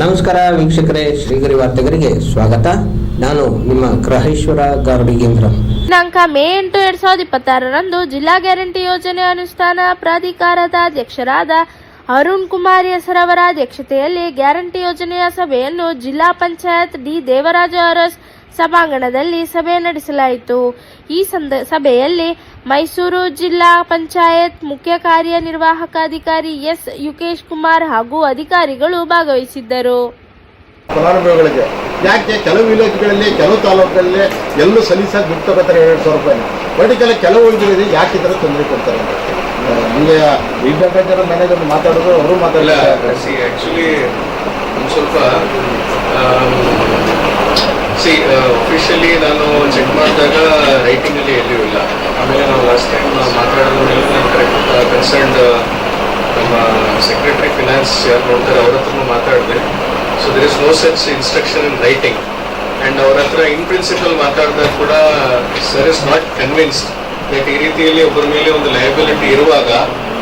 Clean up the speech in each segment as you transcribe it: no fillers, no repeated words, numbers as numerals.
ನಮಸ್ಕಾರ ವೀಕ್ಷಕರೇ, ಶ್ರೀಗರಿ ವಾರ್ತೆಗರಿಗೆ ಸ್ವಾಗತ. ನಾನು ನಿಮ್ಮ ಗ್ರಹೇಶ್ವರ ಗಾರ್ಡಿಗೇಂದ್ರ. ದಿನಾಂಕ ಮೇ 8, 2026ರಂದು ಜಿಲ್ಲಾ ಗ್ಯಾರಂಟಿ ಯೋಜನೆ ಅನುಷ್ಠಾನ ಪ್ರಾಧಿಕಾರದ ಅಧ್ಯಕ್ಷರಾದ ಅರುಣ್ ಕುಮಾರ್ ಎಸ್ ರವರ ಅಧ್ಯಕ್ಷತೆಯಲ್ಲಿ ಗ್ಯಾರಂಟಿ ಯೋಜನೆಯ ಸಭೆಯನ್ನು ಜಿಲ್ಲಾ ಪಂಚಾಯತ್ ಡಿ ದೇವರಾಜ ಅರಸ್ ಸಭಾಂಗಣದಲ್ಲಿ ಸಭೆ ನಡೆಸಲಾಯಿತು. ಈ ಸಭೆಯಲ್ಲಿ ಮೈಸೂರು ಜಿಲ್ಲಾ ಪಂಚಾಯತ್ ಮುಖ್ಯ ಕಾರ್ಯನಿರ್ವಾಹಕ ಅಧಿಕಾರಿ ಎಸ್ ಯುಕೇಶ್ ಕುಮಾರ್ ಹಾಗೂ ಅಧಿಕಾರಿಗಳು ಭಾಗವಹಿಸಿದ್ದರು. ಫಲಾನುಭವಿಗಳಿಗೆ ಯಾಕೆ ಕೆಲವು ವಿಲೇಜ್ಗಳಲ್ಲಿ ಕೆಲವು ತಾಲೂಕಲ್ಲಿ ಎಲ್ಲೂ ಸಲೀಸಾಗಿ ದುಡ್ಡು ತಗೋತಾರೆ 2,000 ರೂಪಾಯಿನ, ಪರ್ಟಿಕ್ಯುಲರ್ ಕೆಲವು ವಿಲೇಜ್ಗಳಲ್ಲಿ ಯಾಕೆ ಈ ಥರ ತೊಂದರೆ ಕೊಡ್ತಾರೆ ಅಂತ ನಿಮಗೆ ವಿಭಾಗದ ಮ್ಯಾನೇಜರ್ ಮಾತಾಡೋದು ಅವರು ಮಾತಾಡಲ್ಲ. ಆ್ಯಕ್ಚುಲಿ ಒಂದು ಸ್ವಲ್ಪ ಅಫಿಷಿಯಲಿ ನಾನು ಚೆಕ್ ಮಾಡಿದಾಗ ರೈಟಿಂಗಲ್ಲಿ ಎಲ್ಲಿಯೂ ಇಲ್ಲ. ಆಮೇಲೆ ನಾವು ಲಾಸ್ಟ್ ಟೈಮ್ ಮಾತಾಡೋದ್ರಲ್ಲಿ ನಾನು ಕರೆಕ್ಟ್ ಕನ್ಸರ್ನ್ಡ್ ನಮ್ಮ ಸೆಕ್ರೆಟರಿ ಫಿನಾನ್ಸ್ ಯಾರು ನೋಡ್ತಾರೆ ಅವ್ರ ಹತ್ರ ಮಾತಾಡಿದೆ. So there is no such instruction in writing. And ಅವ್ರ ಹತ್ರ ಇನ್ ಪ್ರಿನ್ಸಿಪಲ್ ಮಾತಾಡಿದಾಗ ಕೂಡ sir is not convinced that ಈ ರೀತಿಯಲ್ಲಿ ಒಬ್ಬರ ಮೇಲೆ ಒಂದು ಲಯಬಿಲಿಟಿ ಇರುವಾಗ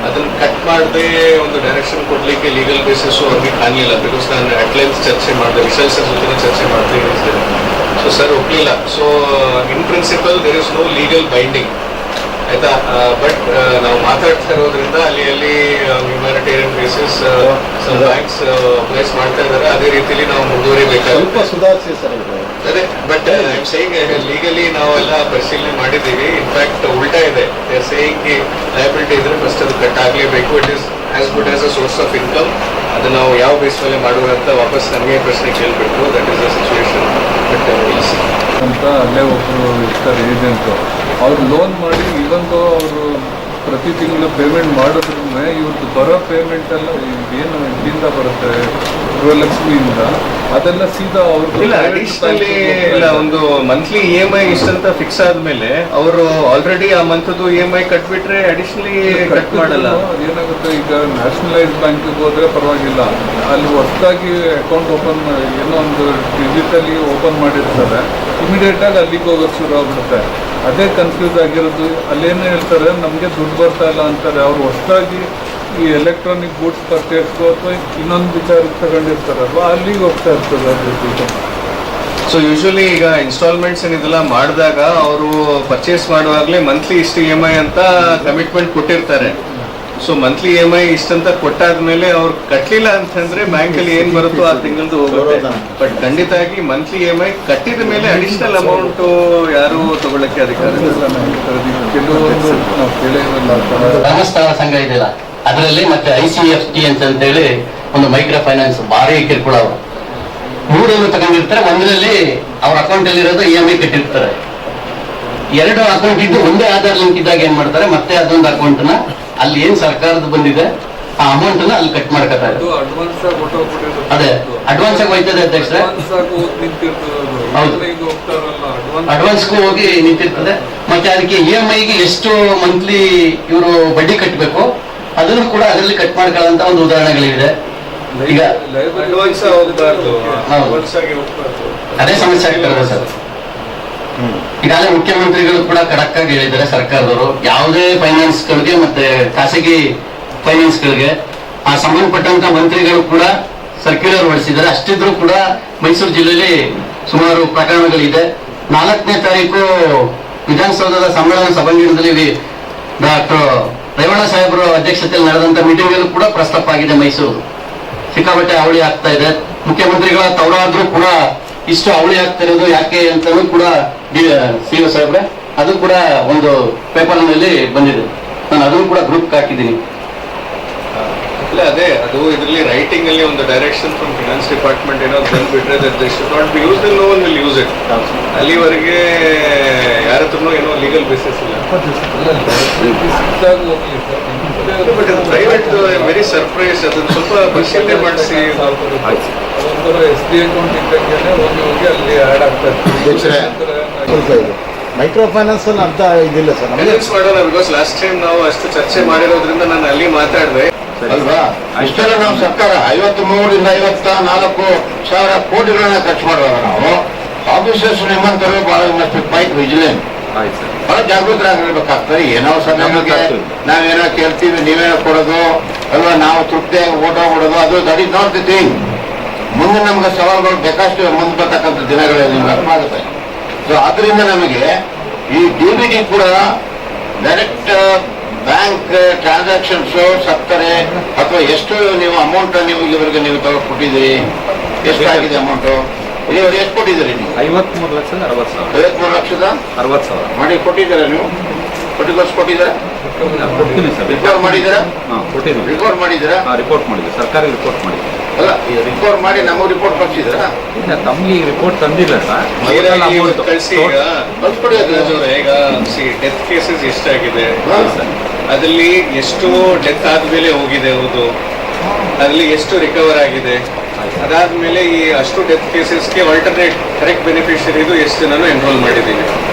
ಅದನ್ನು ಕಟ್ ಮಾಡದೆ ಒಂದು ಡೈರೆಕ್ಷನ್ ಕೊಡಲಿಕ್ಕೆ ಲೀಗಲ್ ಬೇಸಿಸು ಅವ್ರಿಗೆ ಕಾಣಲಿಲ್ಲ. ಬಿಕಾಸ್ ನಾನು ಅಟ್ ಲೆಂತ್ ಚರ್ಚೆ ಮಾಡಿದೆ, ವಿಶಾಲ್ ಸರ್ ಜೊತೆ ಚರ್ಚೆ ಮಾಡ್ತಾ ಇದ್ದೆ. ಸೊ ಸರ್ ಒಪ್ಪಲಿಲ್ಲ. So in principle there is no legal binding, ಆಯ್ತಾ. ಬಟ್ ನಾವು ಮಾತಾಡ್ತಾ ಇರೋದ್ರಿಂದ ಅಲ್ಲಿ humanitarian basis some banks applies ಮಾಡ್ತಾ ಇದ್ದಾರೆ. ಅದೇ ರೀತಿಯಲ್ಲಿ ನಾವು ಮುಂದುವರಿಬೇಕಾಗುತ್ತೆ. ಸ್ವಲ್ಪ ಸುಧಾರಿಸಿ ಸರ್. ಅದೇ ಬಟ್ ಐಮ್ ಸೇಯಿಂಗ್ ಲೀಗಲಿ ನಾವೆಲ್ಲ ಪರಿಶೀಲನೆ ಮಾಡಿದ್ದೀವಿ. ಇನ್ಫ್ಯಾಕ್ಟ್ ಉಲ್ಟಾ ಇದೆ. ದೇ ಆರ್ ಸೇಯಿಂಗ್ ಲಯಬಿಲಿಟಿ ಇದ್ರೆ ಫಸ್ಟ್ ಅದು ಕಟ್ ಆಗಲೇಬೇಕು. It is as good as a source of income. ಅದು ನಾವು ಯಾವ ಬೇಸ್ ಮೇಲೆ ಮಾಡುವ ಅಂತ ವಾಪಸ್ ನಮಗೆ ಪ್ರಶ್ನೆ ಕೇಳಬೇಕು. That is the situation. But ಅಂತ ಅಲ್ಲೇ ಒಬ್ಬರು ಇರ್ತಾರೆ ಏಜೆಂಟು, ಅವ್ರು ಲೋನ್ ಮಾಡಿ ಇವತ್ತು ಅವರು ಪ್ರತಿ ತಿಂಗಳು ಪೇಮೆಂಟ್ ಮಾಡಿದ್ರೂ ಇವ್ರದ್ದು ಬರೋ ಪೇಮೆಂಟ್ ಎಲ್ಲ ಏನು ಇಲ್ಲಿಂದ ಬರುತ್ತೆ ಗೃಹಲಕ್ಷ್ಮಿಯಿಂದ, ಅದೆಲ್ಲ ಸೀದಾ ಅವ್ರಿಗೆ ಇಲ್ಲ ಅಡಿಷನಲಿ ಇಲ್ಲ. ಒಂದು ಮಂತ್ಲಿ EMI ಇಷ್ಟಂತ ಫಿಕ್ಸ್ ಆದ್ಮೇಲೆ ಅವರು ಆಲ್ರೆಡಿ ಆ ಮಂತ್ದು EMI ಕಟ್ಬಿಟ್ರೆ ಅಡಿಷನಲಿ ಕಟ್ ಮಾಡಲ್ಲ. ಏನಾಗುತ್ತೆ, ಈಗ ನ್ಯಾಷನಲೈಸ್ ಬ್ಯಾಂಕಿಗೆ ಹೋದ್ರೆ ಪರವಾಗಿಲ್ಲ, ಅಲ್ಲಿ ಹೊಸದಾಗಿ ಅಕೌಂಟ್ ಓಪನ್ ಏನೋ ಒಂದು ಡಿಜಿಟಲಿ ಓಪನ್ ಮಾಡಿರ್ತಾರೆ, ಇಮಿಡಿಯೇಟಾಗಿ ಅಲ್ಲಿಗೆ ಹೋಗೋದು ಶುರು ಆಗ್ಬಿಡುತ್ತೆ. ಅದೇ ಕನ್ಫ್ಯೂಸ್ ಆಗಿರೋದು. ಅಲ್ಲೇನು ಹೇಳ್ತಾರೆ, ನಮಗೆ ದುಡ್ಡು ಬರ್ತಾ ಇಲ್ಲ ಅಂತಾರೆ. ಅವ್ರು ಹೊಸದಾಗಿ ಈ ಎಲೆಕ್ಟ್ರಾನಿಕ್ ಗೂಡ್ಸ್ ಪರ್ಚೇಸ್ಗೋ ಅಥವಾ ಇನ್ನೊಂದು ವಿಚಾರಕ್ಕೆ ತಗೊಂಡಿರ್ತಾರಲ್ವ, ಅಲ್ಲಿಗೆ ಹೋಗ್ತಾ ಇರ್ತದೆ ಅದು. ಸೊ ಯೂಶಲಿ ಈಗ ಇನ್ಸ್ಟಾಲ್ಮೆಂಟ್ಸ್ ಏನಿದೆಲ್ಲ ಮಾಡಿದಾಗ ಅವರು ಪರ್ಚೇಸ್ ಮಾಡುವಾಗಲೇ ಮಂತ್ಲಿ ಇಷ್ಟು EMI ಅಂತ ಕಮಿಟ್ಮೆಂಟ್ ಕೊಟ್ಟಿರ್ತಾರೆ. ಸೊ ಮಂತ್ಲಿ EMI ಇಷ್ಟಂತ ಕೊಟ್ಟಾದ್ಮೇಲೆ ಅವ್ರು ಕಟ್ಟಲಿಲ್ಲ ಅಂತಂದ್ರೆ ಬ್ಯಾಂಕಲ್ಲಿ ಏನ್ ಬರುತ್ತೋ ಆ ತಿಂಗಳದ್ದು ಹೋಗುತ್ತೆ. ಬಟ್ ಖಂಡಿತವಾಗಿ ಮಂತ್ಲಿ EMI ಕಟ್ಟಿದ ಮೇಲೆ ಅಡಿಷನಲ್ ಅಮೌಂಟ್ ಯಾರು ತಗೊಳ್ಳಕ್ಕೆ ಅಧಿಕಾರ ಕೆಲವೊಂದು ನಾವು ಕೇಳಿರಲ್ಲ. ಧರ್ಮಸ್ಥಳ ಸಂಘ ಇದೆಯಲ್ಲ, ಅದರಲ್ಲಿ ಮತ್ತೆ ICFT ಅಂತೇಳಿ ಒಂದು ಮೈಕ್ರೋ ಫೈನಾನ್ಸ್ ಭಾರಿ ಕಿರುಕುಳ. ಅವರು 3 ತಗೊಂಡಿರ್ತಾರೆ, ಒಂದರಲ್ಲಿ ಅವ್ರ ಅಕೌಂಟ್ ಅಲ್ಲಿ ಇರೋದು EMI ಕಟ್ಟಿರ್ತಾರೆ. 2 ಅಕೌಂಟ್ ಇದ್ದು ಒಂದೇ ಆಧಾರ್ ಲಿಂಕ್ ಇದ್ದಾಗ ಏನ್ ಮಾಡ್ತಾರೆ, ಮತ್ತೆ ಅದೊಂದು ಅಕೌಂಟ್ ನ ಅಲ್ಲಿ ಏನ್ ಸರ್ಕಾರದ ಬಂದಿದೆ ಆ ಅಮೌಂಟ್ ನ ಅಲ್ಲಿ ಕಟ್ ಮಾಡ್ಕೊತಾರೆ. ಅದೇ ಅಡ್ವಾನ್ಸ್ ಆಗಿ ಹೋಯ್ತದೆ ಅಧ್ಯಕ್ಷರೇ. ಹೌದು, ಅಡ್ವಾನ್ಸ್ಗೂ ಹೋಗಿ ನಿಂತಿರ್ತದೆ. ಮತ್ತೆ ಅದಕ್ಕೆ EMIಗೆ ಎಷ್ಟು ಮಂತ್ಲಿ ಇವರು ಬಡ್ಡಿ ಕಟ್ಟಬೇಕು ಅದನ್ನು ಕೂಡ ಅದರಲ್ಲಿ ಕಟ್ ಮಾಡ್ಕೊಳ್ಳೋಂತ ಒಂದು ಉದಾಹರಣೆಗಳಿದೆ. ಈಗ ಅದೇ ಸಮಸ್ಯೆ ಆಗ್ತದೆ ಸರ್. ಈಗಾಗಲೇ ಮುಖ್ಯಮಂತ್ರಿಗಳು ಕೂಡ ಖಡಕ್ ಆಗಿ ಹೇಳಿದ್ದಾರೆ ಸರ್ಕಾರದವರು, ಯಾವುದೇ ಫೈನಾನ್ಸ್ಗಳಿಗೆ ಮತ್ತೆ ಖಾಸಗಿ ಫೈನಾನ್ಸ್ಗಳಿಗೆ ಆ ಸಂಬಂಧಪಟ್ಟಂತ ಮಂತ್ರಿಗಳು ಕೂಡ ಸರ್ಕ್ಯುಲರ್ ಹೊರಡಿಸಿದ್ದಾರೆ. ಅಷ್ಟಿದ್ರು ಕೂಡ ಮೈಸೂರು ಜಿಲ್ಲೆಯಲ್ಲಿ ಸುಮಾರು ಪ್ರಕರಣಗಳಿದೆ. 4ನೇ ತಾರೀಕು ವಿಧಾನಸೌಧದ ಸಮ್ಮೇಳನ ಸಭಾಂಗಣದಲ್ಲಿ ಡಾಕ್ಟರ್ ರೇವಣ್ಣ ಸಾಹೇಬರ ಅಧ್ಯಕ್ಷತೆಯಲ್ಲಿ ನಡೆದಂತ ಮೀಟಿಂಗ್ ಅಲ್ಲೂ ಕೂಡ ಪ್ರಸ್ತಾಪ ಆಗಿದೆ. ಮೈಸೂರು ಸಿಕ್ಕಾಪಟ್ಟೆ ಅವಳಿ ಆಗ್ತಾ ಇದೆ. ಮುಖ್ಯಮಂತ್ರಿಗಳ ತವರಾದ್ರೂ ಕೂಡ ಇಷ್ಟು ಅವಳಿ ಆಗ್ತಾ ಇರೋದು ಯಾಕೆ ಅಂತಲೂ ಕೂಡ CO ಸಾಹೇಬ್ರೆ ಅದು ಕೂಡ ಒಂದು ಪೇಪರ್ನಲ್ಲಿ ಬಂದಿದೆ. ನಾನು ಅದನ್ನು ಕೂಡ ಗ್ರೂಪ್ ಹಾಕಿದ್ದೀನಿ. ಇಲ್ಲ ಅದೇ ಅದು ಇದರಲ್ಲಿ ರೈಟಿಂಗ್ ಅಲ್ಲಿ ಒಂದು ಡೈರೆಕ್ಷನ್ ಫ್ರಮ್ ಫಿನಾನ್ಸ್ ಡಿಪಾರ್ಟ್ಮೆಂಟ್ ಏನೋ ಬಂದ್ಬಿಟ್ರೆ they should not be used, no one will use it. ಅಲ್ಲಿವರೆಗೆ ಯಾರ ಹತ್ರನೂ ಏನೋ ಲೀಗಲ್ ಬೇಸಿಸ್ ಇಲ್ಲ. But private very surprise. ಅದನ್ನು ಸ್ವಲ್ಪ ಪರಿಶೀಲನೆ ಮಾಡಿಸಿ. SD ಅಕೌಂಟ್ ಇದ್ದಂಗೆ ಹೋಗಿ ಅಲ್ಲಿ ಆಡ್ ಆಗ್ತಾರೆ. ಸ್ವಲ್ಪ ಇದೆ ಮೈಕ್ರೋ ಫೈನಾನ್ಸ್ ಅಲ್ಲಿ ಅಂತ ಇದಿಲ್ಲ ಸರ್. ಅನೌನ್ಸ್ ಮಾಡೋಣ. ಬಿಕಾಸ್ ಲಾಸ್ಟ್ ಟೈಮ್ ನಾವು ಅಷ್ಟು ಚರ್ಚೆ ಮಾಡಿರೋದ್ರಿಂದ ನಾನು ಅಲ್ಲಿ ಮಾತಾಡಿದೆ ಅಲ್ವಾ. ಇಷ್ಟೆಲ್ಲ ನಾವು ಸರ್ಕಾರ 53 ರಿಂದ 54 ಸಾವಿರ ಕೋಟಿಗಳನ್ನ ಖರ್ಚು ಮಾಡುವಾಗ ನಾವು ಆಫೀಸರ್ಸ್ ನಿಮ್ಮಂತರು ಬಹಳ ಮೈಕ್ ವಿಜಿಲೆಂಟ್ ಬಹಳ ಜಾಗೃತರಾಗಿರ್ಬೇಕಾಗ್ತದೆ. ಏನೋ ಸಮಯಕ್ಕೆ ನಾವೇನೋ ಕೇಳ್ತೀವಿ, ನೀವೇನೋ ಕೊಡೋದು ಅಲ್ವಾ, ನಾವು ತೃಪ್ತಿಯಾಗಿ ಓಟ್ ಕೊಡೋದು, ಅದು that is not the thing. ಮುಂದೆ ನಮ್ಗೆ ಸವಾಲುಗಳು ಬೇಕಷ್ಟು ಮುಂದೆ ಬರ್ತಕ್ಕಂಥ ದಿನಗಳಲ್ಲಿ ನಿಮ್ಗೆ ಅರ್ಥ ಆಗುತ್ತೆ. ಸೊ ಆದ್ರಿಂದ ನಮಗೆ ಈ DBT ಕೂಡ ಡೈರೆಕ್ಟ್ ಬ್ಯಾಂಕ್ ಟ್ರಾನ್ಸಾಕ್ಷನ್ಸ್ ಸತ್ತರೆ ಅಥವಾ ಎಷ್ಟು ನೀವು ಅಮೌಂಟ್ ನೀವು ಇವರಿಗೆ ನೀವು ಕೊಟ್ಟಿದ್ದೀರಿ, ಎಷ್ಟಾಗಿದೆ ಅಮೌಂಟು ಇಲ್ಲಿವರೆಗೆ ಎಷ್ಟು ಕೊಟ್ಟಿದ್ದೀರಿ ನೀವು? 53,60,000 ಲಕ್ಷದ 60,000 ಮಾಡಿ ಕೊಟ್ಟಿದ್ದೀರಾ ನೀವು? ಕೊಟ್ಟಿದ್ದೀರಾ? ರಿಕವರ್ ಮಾಡಿದ್ದೀರಾ? ರಿಕವರ್ ಮಾಡಿದ್ದೀರಾ? ರಿಪೋರ್ಟ್ ಮಾಡಿದ್ವಿ, ಸರ್ಕಾರಿ ರಿಪೋರ್ಟ್ ಮಾಡಿದ್ವಿ. ಅಲ್ಲ, ಈ ರಿಕವರ್ ಮಾಡಿ ನಮಗೆ ರಿಪೋರ್ಟ್ ಕಳಿಸಿದ್ರಾ? ಇಲ್ಲ, ತಮಗೆ ರಿಪೋರ್ಟ್ ತಂದಿಲ್ಲ ಸರ್. ಕಳಿಸಿ ಈಗ ಡೆತ್ ಕೇಸಸ್ ಎಷ್ಟಾಗಿದೆ, ಅದರಲ್ಲಿ ಎಷ್ಟು ಡೆತ್ ಆದ್ಮೇಲೆ ಹೋಗಿದೆ, ಹೌದು, ಅದರಲ್ಲಿ ಎಷ್ಟು ರಿಕವರ್ ಆಗಿದೆ, ಅದಾದ್ಮೇಲೆ ಈ ಅಷ್ಟು ಡೆತ್ ಕೇಸಸ್ಗೆ ಆಲ್ಟರ್ನೇಟ್ ಕರೆಕ್ಟ್ ಬೆನಿಫಿಷರಿದು ಎಷ್ಟು ಜನನು ಎನ್ರೋಲ್ ಮಾಡಿದ್ದೀನಿ,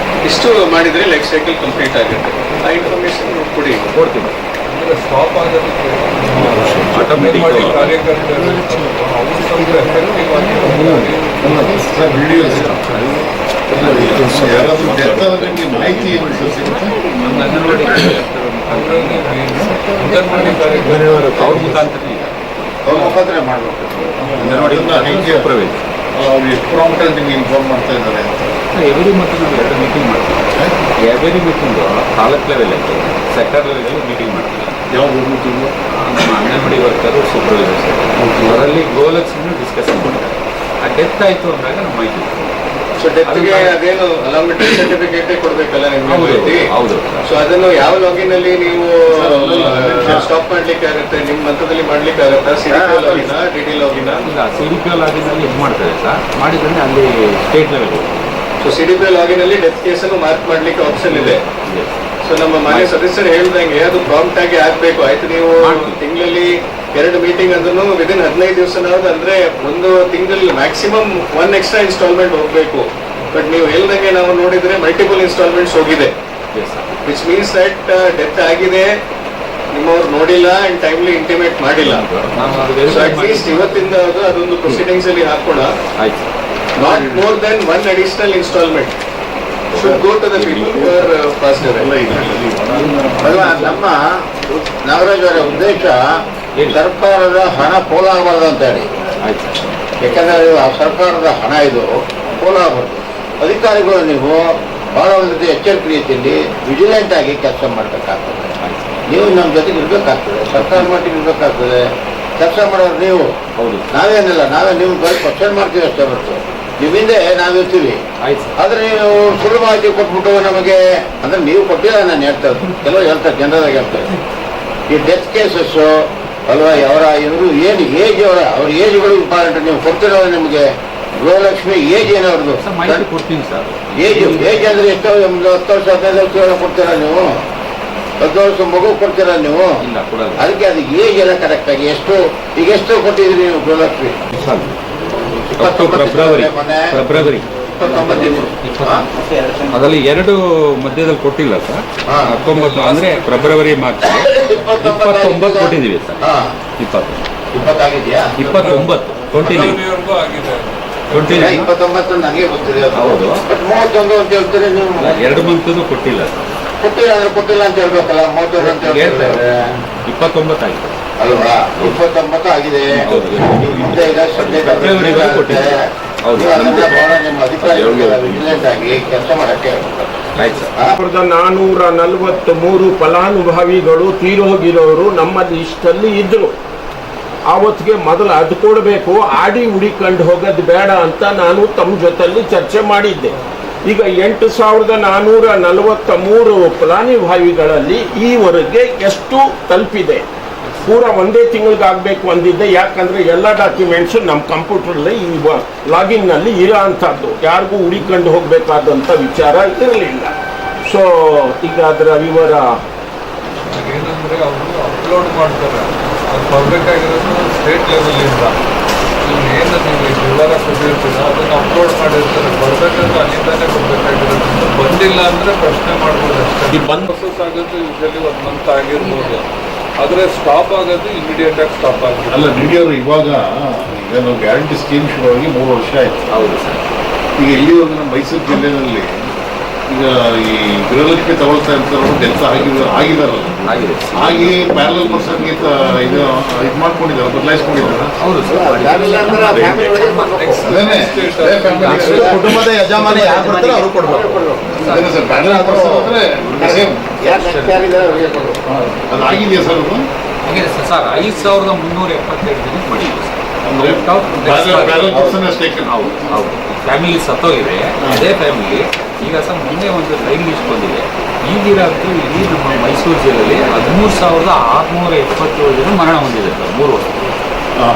ಇಷ್ಟು ಮಾಡಿದ್ರೆ ಲೈಫ್ ಸೈಕಲ್ ಕಂಪ್ಲೀಟ್ ಆಗುತ್ತೆ. ಆ ಇನ್ಫಾರ್ಮೇಶನ್ ಕೊಡಿ, ಕೊಡ್ತೀವಿ. ಅಂದರೆ ಸ್ಟಾಪ್ ಆಗೋದಕ್ಕೆ ಆಟೋಮೆಟಿಕ್ ಕಾರ್ಯಕರ್ತರು ಅವ್ರು ಸ್ವಲ್ಪ ಎಫೆಕ್ಟಿವ್ ಆಗಿ ಯಾರಾದ್ರೂ ಡೆತ್ ಆದ್ರೆ ನಿಮ್ಗೆ ಮಾಹಿತಿ ಏನು ಸಿಗುತ್ತೆ? ನಮ್ಮ ಅಂಗನವಾಡಿ ಕಾರ್ಯಕರ್ತರು ಅವ್ರ ಮುಖಾಂತರ ಅವ್ರ ಮುಖಾಂತರ ಮಾಡಬೇಕು. ಅಂಗನವಾಡಿ ಸೂಪರ್ವೈಸ್ ಅವ್ರು ಎಷ್ಟು ಪ್ರಾಂಪ್ಟ್ ಆಗಿ ನಿಮ್ಗೆ ಇನ್ಫಾರ್ಮ್ ಮಾಡ್ತಾ ಇದ್ದಾರೆ ಅಂತ? ಎವ್ರಿ ಮಂತ್ ನಾವು 2 ಮೀಟಿಂಗ್ ಮಾಡ್ತೀವಿ. ಎವ್ರಿ ಮೀಟಿಂಗು ತಾಲೂಕ್ ಲೆವೆಲ್ ಆಯಿತು, ಸೆಕ್ಟರ್ ಲೆವೆಲಲ್ಲಿ ಮೀಟಿಂಗ್ ಮಾಡ್ತೀವಿ. ಯಾವ್ದು ಮೀಟಿಂಗು? ನಮ್ಮ ಅಂಗನವಾಡಿ ವರ್ಕರು ಸೂಪರ್ವೈಸರ್ಸ್ ಅವರಲ್ಲಿ ಗೋಲಕ್ಷ್ಮಿ ಡಿಸ್ಕಷನ್ ಮಾಡ್ತಾರೆ. ಆ ಡೆತ್ ಆಯಿತು ಅಂದಾಗ ನಮ್ಮ ಮಾಹಿತಿ. ಸೊ ಡೆತ್ಗೆ ಅದೇನು ಅಲಾಟ್ಮೆಂಟ್ ಸರ್ಟಿಫಿಕೇಟ್ ಕೊಡ್ಬೇಕಲ್ಲ ನಿಮ್ಗೆ? ಹೌದು. ಸೊ ಅದನ್ನು ಯಾವ ಲಾಗಿನ್ ಅಲ್ಲಿ ನೀವು ಸ್ಟಾಪ್ ಮಾಡ್ಲಿಕ್ಕೆ ಆಗುತ್ತೆ? ನಿಮ್ಮ ಹಂತದಲ್ಲಿ ಮಾಡ್ಲಿಕ್ಕೆ ಆಗುತ್ತಾ? CDP ಲಾಗಿನ, DD ಲಾಗಿನ? ಇಲ್ಲ, CDP ಲಾಗಿನಲ್ಲಿ ಇದು ಮಾಡ್ತಾರೆ ಸರ್. ಮಾಡಿದ್ರೆ ಅಲ್ಲಿ state level. So CDP login ಅಲ್ಲಿ ಡೆತ್ ಕೇಸನ್ನು ಮಾರ್ಕ್ ಮಾಡ್ಲಿಕ್ಕೆ ಆಪ್ಷನ್ ಇದೆ. ಸೊ ನಮ್ಮ ಮನೆ ಸದಸ್ಯರು ಹೇಳ್ದಂಗೆ ಅದು ಪ್ರಾಂಪ್ಟ್ ಆಗಿ ಆಗ್ಬೇಕು. ಆಯ್ತು, ನೀವು ತಿಂಗಳಲ್ಲಿ 2 ಮೀಟಿಂಗ್ ಅದನ್ನು ವಿದಿನ್ 15 ದಿವಸ ಅಂದ್ರೆ ಒಂದು ತಿಂಗಳಲ್ಲಿ ಮ್ಯಾಕ್ಸಿಮಮ್ 1 ಎಕ್ಸ್ಟ್ರಾ ಇನ್ಸ್ಟಾಲ್ಮೆಂಟ್ ಹೋಗ್ಬೇಕು. ಬಟ್ ನೀವು ಹೇಳ್ದಂಗೆ ನಾವು ನೋಡಿದ್ರೆ ಮಲ್ಟಿಪಲ್ ಇನ್ಸ್ಟಾಲ್ಮೆಂಟ್ಸ್ ಹೋಗಿದೆ, ವಿಚ್ ಮೀನ್ಸ್ ದಟ್ ಡೆತ್ ಆಗಿದೆ, ನಿಮ್ಮವ್ರು ನೋಡಿಲ್ಲ ಅಂಡ್ ಟೈಮ್ಲಿ ಇಂಟಿಮೇಟ್ ಮಾಡಿಲ್ಲ. ಸೊ ಅಟ್ ಲೀಸ್ಟ್ ಇವತ್ತಿಂದ ಅದೊಂದು ಪ್ರೊಸೀಡಿಂಗ್ಸ್ ಅಲ್ಲಿ ಹಾಕೋಣ. Not more than 1 additional instalment should go to the people who are passed away. ಅಲ್ವಾ, ನಮ್ಮ ನಾಗರಾಜ್ ಅವರ ಉದ್ದೇಶ ಸರ್ಕಾರದ ಹಣ ಪೋಲಾಗಬಾರ್ದು ಅಂತ ಹೇಳಿ. ಯಾಕಂದ್ರೆ ಆ ಸರ್ಕಾರದ ಹಣ ಇದು ಪೋಲಾಗಬಾರ್ದು. ಅಧಿಕಾರಿಗಳು ನೀವು ಬಹಳ ಒಂದು ರೀತಿ ಎಚ್ಚರಿಕೆ ರೀತಿಯಲ್ಲಿ ವಿಜಿಲೆಂಟ್ ಆಗಿ ಕೆಲಸ ಮಾಡಬೇಕಾಗ್ತದೆ. ನೀವು ನಮ್ಮ ಜೊತೆಗೆ ಇರಬೇಕಾಗ್ತದೆ, ಸರ್ಕಾರ ಮಟ್ಟಿಗೆ ಇರಬೇಕಾಗ್ತದೆ. ಕೆಲಸ ಮಾಡೋರು ನೀವು, ನಾವೇನಿಲ್ಲ, ನಾವೇ ನೀವು ಬರೀ ಕ್ವಶನ್ ಮಾಡ್ತೀವಿ ಅಷ್ಟೇ ಹೊರತು ನಿಮ್ಮಿಂದೆ ನಾವಿರ್ತೀವಿ. ಆದ್ರೆ ನೀವು ಸುಳ್ಳು ಮಾಹಿತಿ ಕೊಟ್ಬಿಟ್ಟು ನಮಗೆ, ಅಂದ್ರೆ ನೀವು ಕೊಟ್ಟಿಲ್ಲ, ನಾನು ಹೇಳ್ತಾರೆ ಕೆಲವು ಹೇಳ್ತಾರೆ, ಜನರಾಗಿ ಹೇಳ್ತಾರೆ ಈ ಡೆತ್ ಕೇಸಸ್ಸು ಅಲ್ವಾ, ಅವರ ಇವರು ಏನು ಏಜ್, ಅವ್ರ ಏಜ್ಗಳು ಇಂಪಾರ್ಟೆಂಟ್. ನೀವು ಕೊಡ್ತಿರೋ ನಿಮಗೆ ಗೃಹಲಕ್ಷ್ಮಿ ಏಜ್ ಏನವ್ರದ್ದು ಕೊಡ್ತೀನಿ ಸರ್. ಏಜ್ ಅಂದ್ರೆ ಎಷ್ಟೋ 10 ವರ್ಷ 15 ವರ್ಷ ಕೊಡ್ತೀರಾ ನೀವು? 10 ವರ್ಷ ಮಗು ಕೊಡ್ತೀರಾ ನೀವು? ಇಲ್ಲ, ಕೊಡಲ್ಲ. ಅದಕ್ಕೆ ಅದಕ್ಕೆ ಏಜ್ ಎಲ್ಲ ಕರೆಕ್ಟ್ ಆಗಿ ಎಷ್ಟು, ಈಗ ಎಷ್ಟು ಕೊಟ್ಟಿದ್ರಿ ನೀವು ಗೃಹಲಕ್ಷ್ಮಿ? ಫೆಬ್ರವರಿ 29 ಅದರಲ್ಲಿ 2 ಮಧ್ಯದಲ್ಲಿ ಕೊಟ್ಟಿಲ್ಲ ಸರ್. 19 ಅಂದ್ರೆ ಫೆಬ್ರವರಿ ಮಾರ್ಚ್ 29 ಕೊಟ್ಟಿದ್ದೀವಿ ಸರ್. 20 ಆಗಿದೆಯಾ? 29 ಫೆಬ್ರವರಿವರೆಗೂ ಆಗಿದೆ. 29 ನನಗೆ ಗೊತ್ತಿದೆ. ಹೌದು. ಬಟ್ 31 ಅಂತ ಹೇಳ್ತೀರಿ ನೀವು. 2 ಮಂತದ್ದು ಕೊಟ್ಟಿಲ್ಲ ಸರ್. ಕೊಟ್ಟಿಲ್ಲ ಅಂದ್ರೆ ಕೊಟ್ಟಿಲ್ಲ ಅಂತ ಹೇಳ್ಬೇಕಲ್ಲ. 31 ಅಂತ ಹೇಳ್ತಾರೆ. 29 ಆಗಿದೆ ಅಲ್ವಾ? 29 ಆಗಿದೆ. ಮುಂದೆ ಈಗ ಫೆಬ್ರವರಿವರೆಗೂ ಕೊಟ್ಟಿದೆ. ಹೌದು. ಬಹಳ ನಿಮ್ಮ ಅಧಿಕಾರಿಗಳು ವಿಜಿಲೆಂಟ್ ಆಗಿ ಕೆಲಸ ಮಾಡಕ್ಕೆ ಆಯ್ತು ಸರ್. 443 ಫಲಾನುಭವಿಗಳು ತೀರೋಗಿರೋರು ನಮ್ಮ ಲಿಸ್ಟಲ್ಲಿ ಇದ್ರು. ಆವತ್ತಿಗೆ ಮೊದಲು ಅದು ಕೊಡಬೇಕು, ಆಡಿ ಹುಡಿಕೊಂಡು ಹೋಗೋದು ಬೇಡ ಅಂತ ನಾನು ತಮ್ಮ ಜೊತೆಯಲ್ಲಿ ಚರ್ಚೆ ಮಾಡಿದ್ದೆ. ಈಗ 8,443 ಫಲಾನುಭವಿಗಳಲ್ಲಿ ಈವರೆಗೆ ಎಷ್ಟು ತಲುಪಿದೆ? ಪೂರ ಒಂದೇ ತಿಂಗಳಿಗೆ ಆಗಬೇಕು ಅಂದಿದ್ದೆ. ಯಾಕಂದರೆ ಎಲ್ಲ ಡಾಕ್ಯುಮೆಂಟ್ಸು ನಮ್ಮ ಕಂಪ್ಯೂಟ್ರಲ್ಲಿ ಈ ಲಾಗಿನ್ನಲ್ಲಿ ಇರೋ ಅಂಥದ್ದು, ಯಾರಿಗೂ ಹುಡಿಕೊಂಡು ಹೋಗಬೇಕಾದಂಥ ವಿಚಾರ ಇರಲಿಲ್ಲ. ಸೊ ಈಗ ಅದರ ವಿವರ ಏನಂದರೆ ಅವರು ಅಪ್ಲೋಡ್ ಮಾಡ್ತಾರೆ, ಅದು ಬರಬೇಕಾಗಿರೋದು ಸ್ಟೇಟ್ ಲೆವೆಲಿಂದ. ಏನು ನೀವು ವಿವರ ಕೊಟ್ಟಿರ್ತೀರ ಅದನ್ನು ಅಪ್ಲೋಡ್ ಮಾಡಿರ್ತಾರೆ, ಬರಬೇಕಂದ್ರೆ ಅಲ್ಲಿಂದಾನೇ ಬರಬೇಕಾಗಿರೋದು. ಬಂದಿಲ್ಲ ಅಂದರೆ ಪ್ರಶ್ನೆ ಮಾಡ್ಬೋದು ಅಷ್ಟೇ. ಈ ಬಂದ್ ಪ್ರೊಸೆಸ್ ಆಗೋದು ಯೂಶಲಿ 1 ಮಂತ್ ಆಗಿರ್ಬೋದು, ಆದರೆ ಸ್ಟಾಪ್ ಆಗೋದು ಇಮಿಡಿಯೇಟ್ ಆಗಿ ಸ್ಟಾಪ್ ಆಗುತ್ತೆ. ಅಲ್ಲ, ನೀಡಿಯೋರು ಇವಾಗ ಈಗ ನಾವು ಗ್ಯಾರಂಟಿ ಸ್ಕೀಮ್ ಶುರುವಾಗಿ 3 ವರ್ಷ ಆಯ್ತು. ಹೌದು ಸರ್. ಈಗ ಇಲ್ಲಿವರೆಗೂ ನಮ್ಮ ಮೈಸೂರು ಜಿಲ್ಲೆಯಲ್ಲಿ ಈಗ ಈ ಗೃಹಲಕ್ಷ್ಮಿ ತಗೊಳ್ತಾ ಇರ್ತಾರೋ ಡೆತ್ ಆಗಿದಾರಲ್ಲ, ಆಗಿದೆ. ಆಗಿ ಪ್ಯಾರಲಲ್ ಪರ್ಸನ್ಗೆ ಇದು ಮಾಡ್ಕೊಂಡಿದ್ದಾರೆ, ಬದಲಾಯಿಸ್ಕೊಂಡಿದ್ದಾರೆ. ಹೌದು ಸರ್. ಯಾರಿಲ್ಲ ಅಂದ್ರೆ ಫ್ಯಾಮಿಲಿ ಒಳಗೆ ಕುಟುಂಬದ ಯಜಮಾನ ಯಾರು ಬರ್ತಾರೆ ಅವರು ಕೊಡ್ಬೇಕು. ಅದಾಗಿದೆಯಾ ಸರ್? ಅದು ಆಗಿದೆ ಸರ್. 5372 ದಿನ ಮಾಡಿದ್ವಿ ಹೌದು. ಫ್ಯಾಮಿಲಿ ಸತ್ತೋಗಿದೆ. ಅದೇ ಫ್ಯಾಮಿಲಿ ಈಗ ಸರ್ ಮೊನ್ನೆ ಒಂದು ರೈಲ್ ಲಿಸ್ಟ್ ಬಂದಿದೆ. ಈಗಿರಂತೂ ಇಡೀ ನಮ್ಮ ಮೈಸೂರು ಜಿಲ್ಲೆಯಲ್ಲಿ 13,677 ಜನ ಮರಣ ಹೊಂದಿದೆ ಸರ್ 3 ವರ್ಷ.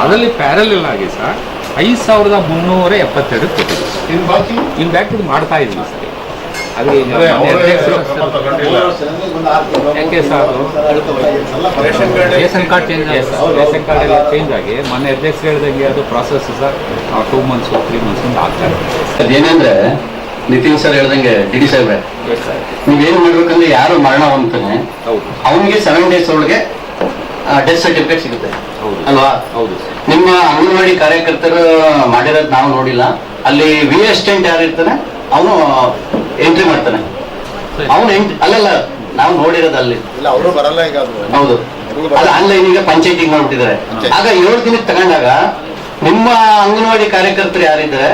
ಅದರಲ್ಲಿ ಪ್ಯಾರಲಲ್ ಆಗಿ ಸರ್ 5,372 ಕೊಟ್ಟಿದೆ. ಇನ್ ಬ್ಯಾಕ್ ಇದು ಮಾಡ್ತಾ ಇದ್ದೀವಿ ಸರ್. ಅದು ಯಾಕೆ ಸರ್ ರೇಷನ್ ಕಾರ್ಡ್ ಚೇಂಜ್ ಆಗಿದೆ ಸರ್. ರೇಷನ್ ಕಾರ್ಡ್ ಎಲ್ಲ ಚೇಂಜ್ ಆಗಿ ಮೊನ್ನೆ ಅಧ್ಯಕ್ಷರು ಹೇಳಿದಂಗೆ ಅದು ಪ್ರಾಸೆಸ್ ಸರ್ 2 months 3 months ಆಗ್ತಾ ಇದೆ. ಅದೇನಂದ್ರೆ ನಿತಿನ್ ಸರ್ ಹೇಳ್ದಂಗೆ ಡಿ ಸಾಹೇಬ್ರೆ, ನೀವೇನು ಮಾಡ್ಬೇಕಂದ್ರೆ ಯಾರು ಮರಣ ಹೊಂದ್ತಾನೆ ಅವನಿಗೆ 7 days ಒಳಗೆ ಡೆತ್ ಸರ್ಟಿಫಿಕೇಟ್ ಸಿಗುತ್ತೆ ಅಲ್ವಾ? ಹೌದು. ನಿಮ್ಮ ಅಂಗನವಾಡಿ ಕಾರ್ಯಕರ್ತರು ಮಾಡಿರೋದು ನಾವು ನೋಡಿಲ್ಲ. ಅಲ್ಲಿ ವಿ ಅಸಿಸ್ಟೆಂಟ್ ಯಾರು ಇರ್ತಾನೆ ಅವನು ಎಂಟ್ರಿ ಮಾಡ್ತಾನೆ. ಅವನು ಅಲ್ಲಲ್ಲ ನಾವು ನೋಡಿರೋದು ಅಲ್ಲಿ. ಅವರು ಬರಲ್ಲ ಈಗ. ಹೌದು, ಅದು ಆನ್ಲೈನ್ ಈಗ ಪಂಚಾಯತಿಗೆ ಮಾಡ್ಬಿಟ್ಟಿದ್ದಾರೆ. ಆಗ 7 ದಿನಕ್ಕೆ ತಗೊಂಡಾಗ ನಿಮ್ಮ ಅಂಗನವಾಡಿ ಕಾರ್ಯಕರ್ತರು ಯಾರಿದ್ದಾರೆ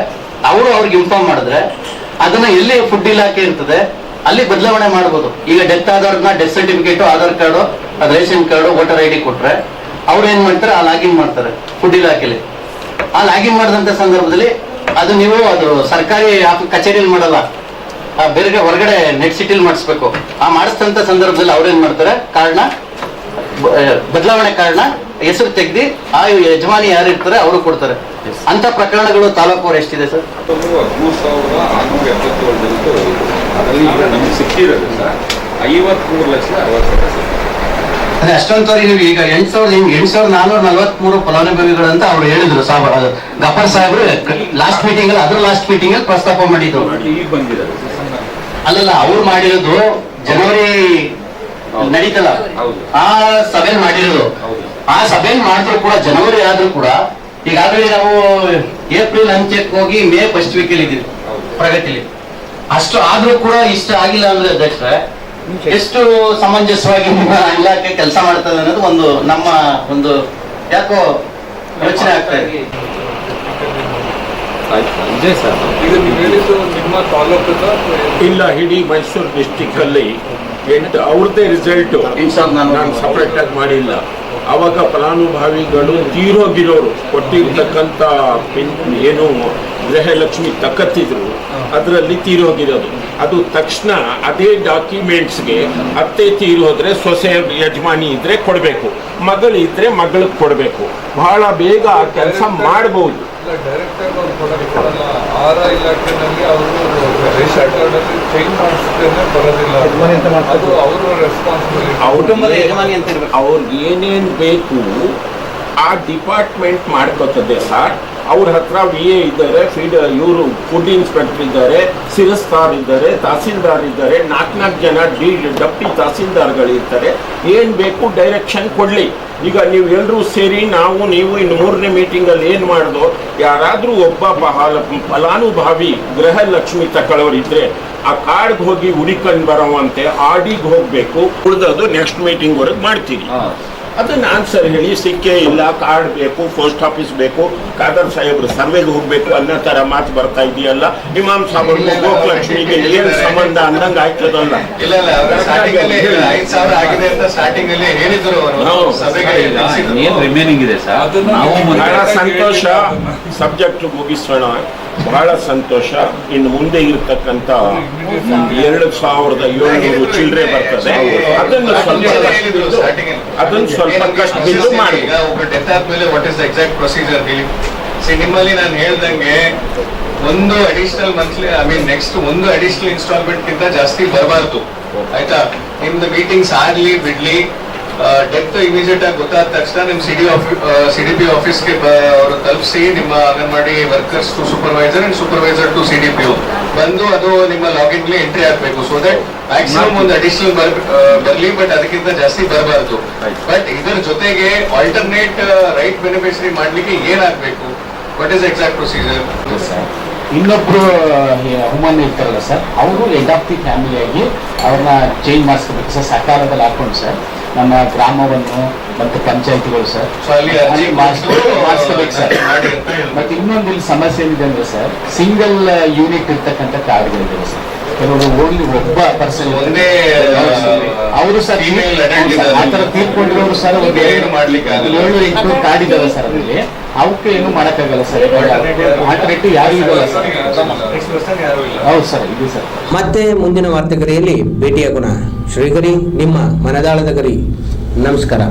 ಅವರು ಅವ್ರಿಗೆ ಇನ್ಫಾರ್ಮ್ ಮಾಡಿದ್ರೆ ಅದನ್ನ ಎಲ್ಲಿ ಫುಡ್ ಇಲಾಖೆ ಇರ್ತದೆ ಅಲ್ಲಿ ಬದಲಾವಣೆ ಮಾಡ್ಬೋದು. ಈಗ ಡೆತ್ ಆದವ್ರನ್ನ ಡೆತ್ ಸರ್ಟಿಫಿಕೇಟು, ಆಧಾರ್ ಕಾರ್ಡು, ಅದು ರೇಷನ್ ಕಾರ್ಡು, ವೋಟರ್ ID ಕೊಟ್ರೆ ಅವ್ರು ಏನ್ ಮಾಡ್ತಾರೆ ಆ ಲಾಗಿನ್ ಮಾಡ್ತಾರೆ ಫುಡ್ ಇಲಾಖೆಲಿ. ಆ ಲಾಗಿನ್ ಮಾಡಿದಂತ ಸಂದರ್ಭದಲ್ಲಿ ಅದು ನೀವು ಅದು ಸರ್ಕಾರಿ ಕಚೇರಿಯಲ್ಲಿ ಮಾಡಲ್ಲ, ಬೇರೆ ಹೊರಗಡೆ ನೆಟ್ ಸಿಟಿಲಿ ಮಾಡಿಸ್ಬೇಕು. ಆ ಮಾಡಿಸಿದಂತ ಸಂದರ್ಭದಲ್ಲಿ ಅವ್ರೇನ್ ಮಾಡ್ತಾರೆ ಕಾರ್ಡ್ನ ಬದಲಾವಣೆ ಕಾರ್ಡ್ನ ಹೆಸರು ತೆಗ್ದು ಆ ಯಜಮಾನಿ ಯಾರು ಇರ್ತಾರೆ ಅವರು ಕೊಡ್ತಾರೆ. ಅಂತ ಪ್ರಕರಣಗಳು ತಾಲೂಕು ಎಷ್ಟಿದೆ ಸರ್? 13,677 ಅದರಲ್ಲಿ ಈಗ ನಮ್ಗೆ ಸಿಕ್ಕಿರೋದು ಸರ್ 53,60,000. ಅದೇ ಅಷ್ಟೊಂದು ನೀವು ಈಗ 8,443 ಫಲಾನುಭವಿಗಳಂತ ಅವ್ರು ಹೇಳಿದ್ರು ಗಫರ್ ಸಾಹೇಬ್ರು ಲಾಸ್ಟ್ ಮೀಟಿಂಗ್ ಅಲ್ಲಿ ಲಾಸ್ಟ್ ಮೀಟಿಂಗ್ ಅಲ್ಲಿ ಪ್ರಸ್ತಾಪ ಮಾಡಿದ್ರು. ಈಗ ಬಂದಿರೋದು ಅಲ್ಲಲ್ಲ ಅವ್ರು ಮಾಡಿರೋದು ಜನವರಿ ನಡೀತಲ್ಲ ಆ ಸಭೆ ಮಾಡಿರೋದು. ಆ ಸಭೆ ಮಾಡಿದ್ರು ಕೂಡ ಜನವರಿ ಆದ್ರೂ ಕೂಡ ಈಗಾಗಲೇ ನಾವು ಏಪ್ರಿಲ್ ಅಂತ್ಯಕ್ಕೆ ಹೋಗಿ ಮೇ ಫಸ್ಟ್ ವೀಕಲ್ಲಿ ಇದ್ದೀವಿ ಪ್ರಗತಿಲಿ. ಅಷ್ಟು ಆದ್ರೂ ಕೂಡ ಇಷ್ಟ ಆಗಿಲ್ಲ ಅಂದ್ರೆ ಅಧ್ಯಕ್ಷರೇ ಎಷ್ಟು ಸಮಂಜಸವಾಗಿ ನಿಮ್ಮ ಇಲಾಖೆ ಕೆಲಸ ಮಾಡ್ತದೆ ಅನ್ನೋದು ಒಂದು ನಮ್ಮ ಒಂದು ಯಾಕೋ ಯೋಚನೆ ಆಗ್ತಾ ಇದೆ. ಇದೆ ಸರ್. ಈಗ ನೀವು ಹೇಳಿದ್ದು ನಿಮ್ಮ ತಾಲೂಕದ ಇಲ್ಲ, ಇಡೀ ಮೈಸೂರು ಡಿಸ್ಟಿಕ್ ಅಲ್ಲಿ ಅವ್ರದ್ದೇ ರಿಸಲ್ಟ್ ನಾನು ಸಪರೇಟ್ ಆಗಿ ಮಾಡಿಲ್ಲ. ಅವಾಗ ಫಲಾನುಭವಿಗಳು ತೀರೋಗಿರೋರು ಕೊಟ್ಟಿರ್ತಕ್ಕಂಥ ಏನು ಗೃಹಲಕ್ಷ್ಮಿ ತಕ್ಕತ್ತಿದ್ರು ಅದರಲ್ಲಿ ತೀರೋಗಿರೋದು ಅದು ತಕ್ಷಣ ಅದೇ ಡಾಕ್ಯುಮೆಂಟ್ಸ್ಗೆ ಅತ್ತೆ ತೀರೋದ್ರೆ ಸೊಸೆ ಯಜಮಾನಿ ಇದ್ರೆ ಕೊಡಬೇಕು, ಮಗಳಿದ್ರೆ ಮಗಳಿಗೆ ಕೊಡಬೇಕು. ಬಹಳ ಬೇಗ ಆ ಕೆಲಸ ಮಾಡಬಹುದು. ಡೈರೆಕ್ಟ್ ಆಗಿ ಅವ್ರು ಕೊಡಲ್ಲ. ಆಹಾರ ಇಲಾಖೆನಲ್ಲಿ ಅವರು ರೇಷನ್ ಕಾರ್ಡ್ ಅಲ್ಲಿ ಚೇಂಜ್ ಮಾಡಿಸಿದ್ರೆ ಬರೋದಿಲ್ಲ. ಅದು ಅವರ ರೆಸ್ಪಾನ್ಸಿಬಿಲಿಟಿ. ಅವ್ರಿಗೆ ಏನೇನು ಬೇಕು ಆ ಡಿಪಾರ್ಟ್ಮೆಂಟ್ ಮಾಡ್ಕೋತದೆ ಸರ್. ಅವ್ರ ಹತ್ರ VA ಇದ್ದಾರೆ, ಇವರು ಫುಡ್ ಇನ್ಸ್ಪೆಕ್ಟರ್ ಇದ್ದಾರೆ, ಸಿರಸ್ತಾರ್ ಇದ್ದಾರೆ, ತಹಸೀಲ್ದಾರ್ ಇದ್ದಾರೆ, 4 ಜನ ಡೆಪ್ಟಿ ತಹಸೀಲ್ದಾರ್ಗಳಿರ್ತಾರೆ. ಏನು ಬೇಕು ಡೈರೆಕ್ಷನ್ ಕೊಡಲಿ. ಈಗ ನೀವು ಎಲ್ಲರೂ ಸೇರಿ ನೀವು ಇನ್ನು 3ನೇ ಮೀಟಿಂಗಲ್ಲಿ ಏನು ಮಾಡೋದು, ಯಾರಾದರೂ ಒಬ್ಬ ಫಲಾನುಭವಿ ಗೃಹಲಕ್ಷ್ಮಿ ತಗೊಳ್ಳೋರಿದ್ರೆ ಆ ಕಾರ್ಡ್ಗೆ ಹೋಗಿ ಹುಡಿಕೊಂಡು ಬರೋವಂತೆ RDಗೆ ಹೋಗಬೇಕು. ಉಳಿದದು ನೆಕ್ಸ್ಟ್ ಮೀಟಿಂಗ್ವರೆಗೆ ಮಾಡ್ತೀರಿ. ಅದನ್ನ ಆನ್ಸರ್ ಹೇಳಿ. ಸಿಕ್ಕೇ ಇಲ್ಲ, ಕಾರ್ಡ್ ಬೇಕು, ಪೋಸ್ಟ್ ಆಫೀಸ್ ಬೇಕು, ಖಾದರ್ ಸಾಹೇಬ್ರು ಸರ್ವೆಗೆ ಹೋಗ್ಬೇಕು ಅನ್ನೋ ತರ ಮಾತು ಬರ್ತಾ ಇದೆಯಲ್ಲ. ಇಮಾಮ್ ಸಾಹೇಬ್ರು ಗೋಕಲಕ್ಷ್ಮಿಗೆ ಏನು ಸಂಬಂಧ ಅಂದಂಗೆ ಆಯ್ತದಲ್ಲ. ರಿಮೈನಿಂಗ್ ಇದೆ ಸರ್. ಬಹಳ ಸಂತೋಷ. ಸಬ್ಜೆಕ್ಟ್ ಮುಗಿಸೋಣ. ಬಹಳ ಸಂತೋಷ. ಇನ್ನು ಮುಂದೆ ಇರತಕ್ಕಂತ 2,700 ಚಿಲ್ಲರೆ ಬರ್ತದೆ. ಅದನ್ನು ಸ್ವಲ್ಪ ಕಷ್ಟ ಬಿದ್ದು ಮಾಡಿ. ಒಬ್ಬ ಡೆತ್ ಆದ್ಮೇಲೆ what is the exact procedure ಹೇಳಿ. ನಿಮ್ಮಲ್ಲಿ ನಾನು ಹೇಳ್ದಂಗೆ ಒಂದು ಅಡಿಷನಲ್ ಮಂತ್ಲಿ ನೆಕ್ಸ್ಟ್ ಒಂದು ಅಡಿಷನಲ್ ಇನ್ಸ್ಟಾಲ್ಮೆಂಟ್ ಗಿಂತ ಜಾಸ್ತಿ ಬರಬಾರ್ದು. ಆಯ್ತಾ? ನಿಮ್ದು ಮೀಟಿಂಗ್ಸ್ ಆಗ್ಲಿ ಬಿಡ್ಲಿ, ಡೆತ್ ಇಮಿಡಿಯೇಟ್ ಆಗಿ ಗೊತ್ತಾದ ತಕ್ಷಣ ನಿಮ್ CDP ಆಫೀಸ್ಗೆ ಅವರು ತಲುಪಿಸಿ ನಿಮ್ಮ anganwadi workers to supervisor and supervisor to CDPO ಬಂದು ಅದು ನಿಮ್ಮ ಲಾಗಿನ್ ಎಂಟ್ರಿ ಆಗ್ಬೇಕು. ಸೊ ದಟ್ ಮ್ಯಾಕ್ಸಿಮಮ್ ಒಂದು ಅಡಿಷನಲ್ ಬರ್ಲಿ, ಬಟ್ ಅದಕ್ಕಿಂತ ಜಾಸ್ತಿ ಬರಬಾರ್ದು. ಬಟ್ ಇದರ ಜೊತೆಗೆ ಆಲ್ಟರ್ನೇಟ್ ರೈಟ್ ಬೆನಿಫಿಷರಿ ಮಾಡ್ಲಿಕ್ಕೆ ಏನಾಗಬೇಕು? What is exact procedure? ಇನ್ನೊಬ್ರು ಹುಮನ್ ಇರ್ತಾರಲ್ಲ ಸರ್, ಅವರು ಎಂಡ್ ಆಫ್ ದಿ ಫ್ಯಾಮಿಲಿಯಾಗಿ ಅವ್ರನ್ನ ಚೇಂಜ್ ಮಾಡಿಸ್ಕೋಬೇಕು ಸರ್, ಸಹಕಾರದಲ್ಲಿ ಹಾಕೊಂಡು ಸರ್. ನಮ್ಮ ಗ್ರಾಮವನ್ನು ಮತ್ತು ಪಂಚಾಯತಿಗಳು ಸರ್ ಸೊ ಅಲ್ಲಿ ಅರ್ಜಿ ಮಾಡಿಸ್ಕೋಬೇಕು ಸರ್. ಮಾಡಿ ಅಂತ ಹೇಳ್ಬೋದು. ಮತ್ತೆ ಇನ್ನೊಂದು ಇಲ್ಲಿ ಸಮಸ್ಯೆ ಏನಿದೆ ಅಂದ್ರೆ ಸರ್, ಸಿಂಗಲ್ ಯೂನಿಟ್ ಇರ್ತಕ್ಕಂಥ ಕಾರ್ಡ್ಗಳಿದೆ ಸರ್. ಕೆಲವರು ಓನ್ಲಿ ಒಬ್ಬ ಪರ್ಸನ್ ಒಂದೇ ಅವರು ಸರ್ female adult ಆ ತರ ತೀರ್ಕೊಂಡಿರೋರು ಸರ್ ಒಂದು ಏನು ಮಾಡ್ಲಿಕ್ಕೆ ಆಗಲ್ಲ. 700-800 ಕಾರ್ಡ್ ಇದಾವೆ ಸರ್ ಅದರಲ್ಲಿ. ಅವಕ್ಕೆ ಏನು ಮಾಡಕ್ಕಾಗಲ್ಲ ಸರ್. ಆಲ್ಟರ್ನೇಟಿವ್ ಯಾರು ಇರಲ್ಲ ಸರ್. ಹೌದು ಸರ್, ಇದೆ ಸರ್. ಮತ್ತೆ ಮುಂದಿನ ವಾರ್ತೆಗರಿಯಲ್ಲಿ ಭೇಟಿಯಾಗೋಣ. ಶ್ರೀಗರಿ ನಿಮ್ಮ ಮನದಾಳದ ಗರಿ. ನಮಸ್ಕಾರ.